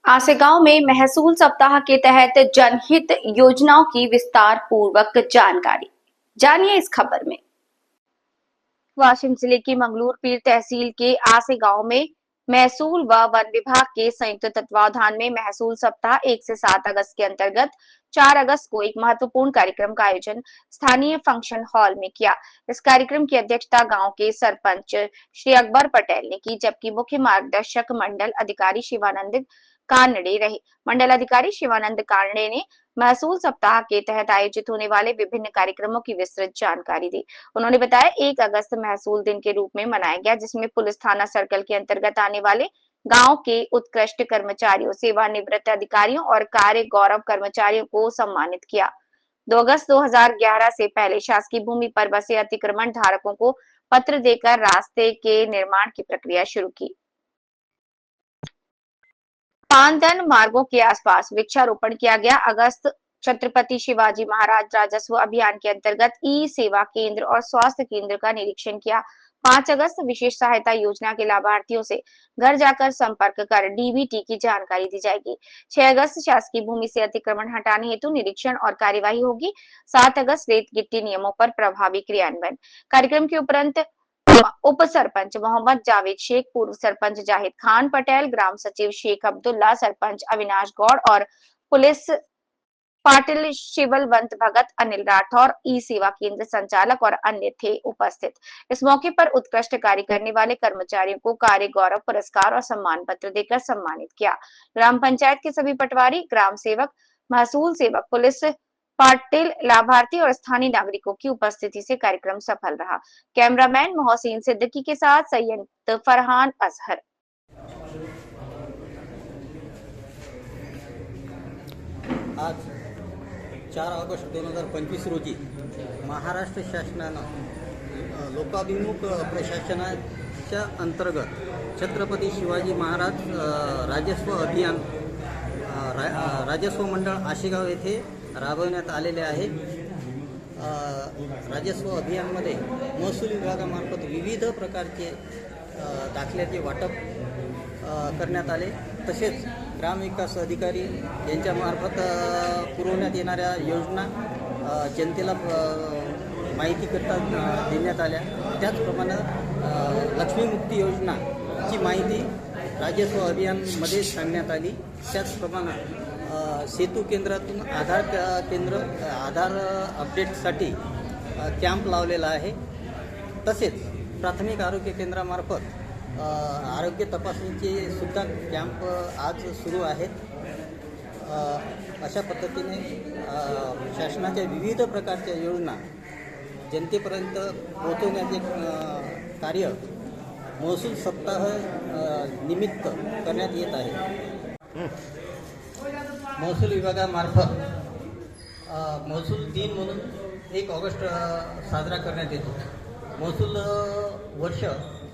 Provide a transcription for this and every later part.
आसे गांव में महसूल सप्ताह के तहत जनहित योजनाओं की विस्तार पूर्वक जानकारी। जानिए इस खबर में। वाशिम जिले की मंगलूर पीर तहसील के आसे गांव में महसूल व वन विभाग के संयुक्त तत्वावधान में महसूल सप्ताह 1 से 7 अगस्त के अंतर्गत 4 अगस्त को एक महत्वपूर्ण कार्यक्रम का आयोजन स्थानीय फंक्शन हॉल में किया। इस कार्यक्रम की अध्यक्षता गांव के सरपंच श्री अकबर पटेल ने की, जबकि मुख्य मार्गदर्शक मंडल अधिकारी शिवानंद कानड़े रहे। मंडल अधिकारी शिवानंद कानड़े ने महसूल सप्ताह के तहत आयोजित होने वाले विभिन्न कार्यक्रमों की विस्तृत जानकारी दी। उन्होंने बताया 1 अगस्त महसूल दिन के रूप में मनाया गया, जिसमें पुलिस थाना सर्कल के अंतर्गत आने वाले गांव के उत्कृष्ट कर्मचारियों, सेवानिवृत्त अधिकारियों और कार्य गौरव कर्मचारियों को सम्मानित किया। 2 अगस्त 2011 से पहले शासकीय भूमि पर बसे अतिक्रमण धारकों को पत्र देकर रास्ते के निर्माण की प्रक्रिया शुरू की। पानदन मार्गों के आसपास वृक्षारोपण किया गया। अगस्त छत्रपति शिवाजी महाराज राजस्व अभियान के अंतर्गत ई सेवा केंद्र और स्वास्थ्य केंद्र का निरीक्षण किया। 5 अगस्त विशेष सहायता योजना के लाभार्थियों से घर जाकर संपर्क कर डीबीटी की जानकारी दी जाएगी। 6 अगस्त शासकीय भूमि से अतिक्रमण हटाने हेतु निरीक्षण और कार्यवाही होगी। 7 अगस्त रेत गिट्टी नियमों पर प्रभावी क्रियान्वयन। कार्यक्रम के उपरांत उप सरपंच मोहम्मद जावेद शेख, पूर्व सरपंच जाहिद खान पटेल, ग्राम सचिव शेख अब्दुल्ला, सरपंच अविनाश गौड़ और पुलिस पाटिल शिवलवंत भगत, अनिल राठौर, ई सेवा केंद्र संचालक और अन्य थे उपस्थित। इस मौके पर उत्कृष्ट कार्य करने वाले कर्मचारियों को कार्य गौरव पुरस्कार और सम्मान पत्र देकर सम्मानित किया। ग्राम पंचायत के सभी पटवारी, ग्राम सेवक, महसूल सेवक, पुलिस पाटिल, लाभार्थी और स्थानीय नागरिकों की उपस्थिति से कार्यक्रम सफल रहा। कैमरामैन मोहसिन सिद्दीकी के साथ सैयद फरहान अजहर। आज 4 ऑगस्ट 2025 रोजी महाराष्ट्र शासनानं लोकाभिमुख प्रशासनाच्या अंतर्गत छत्रपती शिवाजी महाराज राजस्व अभियान राजस्व मंडळ आशेगाव येथे राबवण्यात आलेले आहे। राजस्व अभियानमध्ये महसूल विभागामार्फत विविध प्रकारचे दाखल्याचे वाटप करण्यात आले। तसेच ग्रामविकास अधिकारी यांच्यामार्फत पुरवण्यात येणाऱ्या योजना जनतेला माहितीकरता देण्यात आल्या। त्याचप्रमाणे लक्ष्मीमुक्ती योजनाची माहिती राजस्व अभियानमध्ये सांगण्यात आली। त्याचप्रमाणे सेतू केंद्रातून आधार अपडेटसाठी कॅम्प लावलेला आहे। तसेच प्राथमिक आरोग्य केंद्रामार्फत आरोग्य तपासणीचे सुद्धा कॅम्प आज सुरू आहेत। अशा पद्धतीने शासनाच्या विविध प्रकारच्या योजना जनतेपर्यंत पोहोचवण्याचे कार्य महसूल सप्ताह निमित्त करण्यात येत आहे। महसूल विभागामार्फत महसूल दिन म्हणून 1 ऑगस्ट साजरा करण्यात येतो। महसूल वर्ष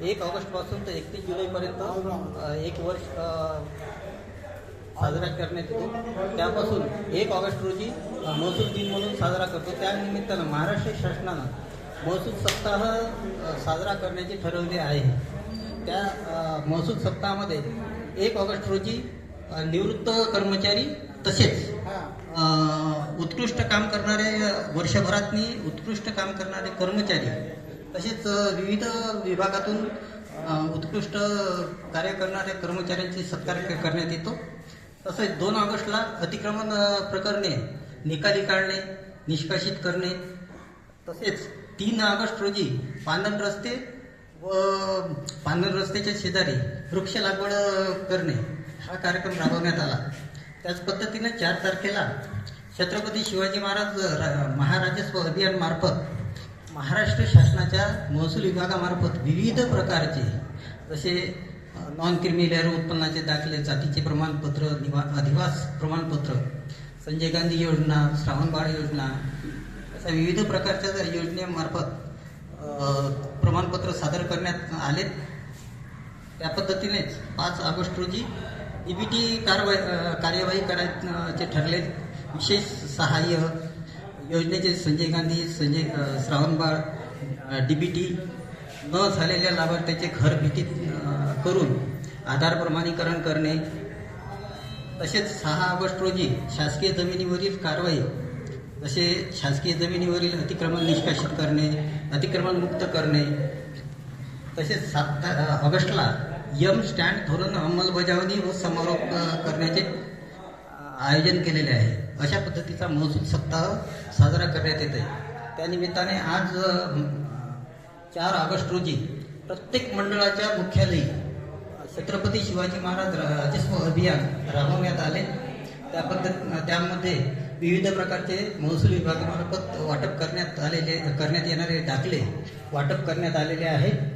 1 ऑगस्टपासून तर 31 जुलैपर्यंत एक वर्ष साजरा करण्यात येतो। त्यापासून 1 ऑगस्ट रोजी महसूल दिन म्हणून साजरा करतो। त्यानिमित्तानं महाराष्ट्र शासनानं महसूल सप्ताह साजरा करण्याचे ठरवले आहे। त्या महसूल सप्ताहामध्ये 1 ऑगस्ट रोजी निवृत्त कर्मचारी तसेच उत्कृष्ट काम करणारे वर्षभरातनी उत्कृष्ट काम करणारे कर्मचारी तसेच विविध विभागातून उत्कृष्ट कार्य करणाऱ्या कर्मचाऱ्यांची सत्कार करण्यात येतो। तसेच 2 ऑगस्टला अतिक्रमण प्रकरणे निकाली काढणे, निष्कासित करणे, तसेच 3 ऑगस्ट रोजी पांदन रस्ते व पांदन रस्त्याच्या शेजारी वृक्ष लागवड करणे हा कार्यक्रम राबवण्यात आला। त्याच पद्धतीने 4 तारखेला छत्रपती शिवाजी महाराजस्व अभियान मार्फत महाराष्ट्र शासनाच्या महसूल विभागामार्फत विविध प्रकारचे जसे नॉन क्रिमिनल उत्पन्नाचे दाखले, जातीचे प्रमाणपत्र, अधिवास प्रमाणपत्र, संजय गांधी योजना, श्रावणबाळ योजना अशा विविध प्रकारच्या योजनेमार्फत प्रमाणपत्र सादर करण्यात आले। त्या पद्धतीनेच 5 ऑगस्ट रोजी डीबीटी कार्यवाही करायचे ठरले। विशेष सहाय्य योजनेचे संजय गांधी, श्रावणबाळ, डीबीटी न झालेल्या लाभार्थ्याचे घर भेटीत करून आधार प्रमाणीकरण करणे, तसेच 6 ऑगस्ट रोजी शासकीय जमिनीवरील कारवाई, जसे शासकीय जमिनीवरील अतिक्रमण निष्कासित करणे, अतिक्रमण मुक्त करणे, तसेच 7 ऑगस्टला स्टँड धोरण अंमलबजावणी व समारोप करण्याचे आयोजन केलेले आहे. अशा पद्धतीचा महसूल सप्ताह साजरा करण्यात येत आहे. त्यानिमित्ताने आज 4 ऑगस्ट रोजी प्रत्येक मंडळाच्या मुख्यालयी छत्रपती शिवाजी महाराज राजस्व अभियान राबवण्यात आले. त्यामध्ये विविध प्रकारचे महसूल विभागामार्फत करण्यात येणारे दाखले वाटप करण्यात आलेले आहेत.